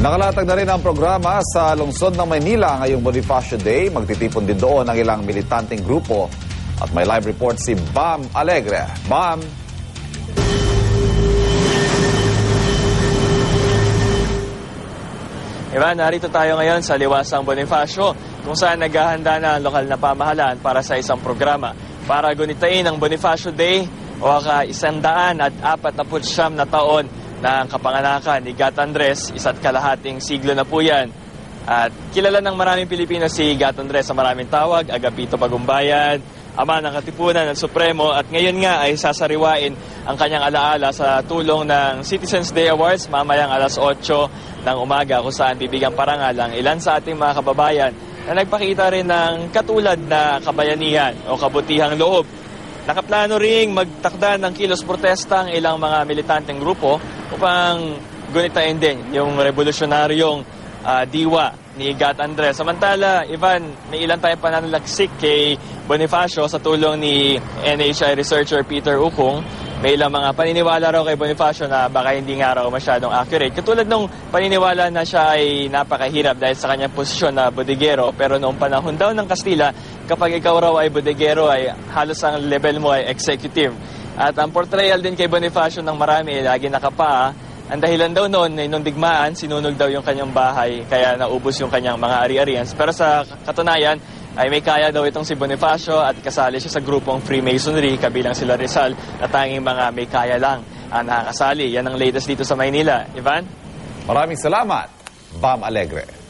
Nakalatag na rin ang programa sa lungsod ng Maynila ngayong Bonifacio Day. Magtitipon din doon ang ilang militanteng grupo. At may live report si Bam Alegre. Bam! Ivan, narito tayo ngayon sa Liwasang Bonifacio kung saan naghahanda na ang lokal na pamahalaan para sa isang programa para gunitain ang Bonifacio Day o ka-149 na taon ng kapanganakan ni Gat Andres, 1.5 siglo na po yan. At kilala ng maraming Pilipino si Gat Andres sa maraming tawag, Agapito Bagumbayan, ama ng Katipunan ng Supremo, at ngayon nga ay sasariwain ang kanyang alaala sa tulong ng Citizens Day Awards mamayang alas 8 ng umaga kung saan bibigyan parangal ang ilan sa ating mga kababayan na nagpakita rin ng katulad na kabayanihan o kabutihang loob. Nakaplano ring magtakda ng kilos protesta ang ilang mga militanteng grupo upang gunitain din yung revolusyonaryong diwa ni Gat Andres. Samantala, Ivan, may ilan tayong pananalaksik kay Bonifacio sa tulong ni NHI researcher Peter Ukong. May ilang mga paniniwala raw kay Bonifacio na baka hindi nga raw masyadong accurate. Katulad nung paniniwala na siya ay napakahirap dahil sa kanyang posisyon na bodegero. Pero noong panahon daw ng Kastila, kapag ikaw raw ay bodegero, ay halos ang level mo ay executive. At ang portrayal din kay Bonifacio ng marami, lagi nakapaa. Ang dahilan daw noon ay nung digmaan, sinunog daw yung kanyang bahay, kaya naubos yung kanyang mga ari-arians. Pero sa katunayan, ay may kaya daw itong si Bonifacio at kasali siya sa grupong Freemasonry, kabilang sila Rizal, na tanging mga may kaya lang ang nakakasali. Yan ang latest dito sa Maynila. Ivan? Maraming salamat, Bam Alegre.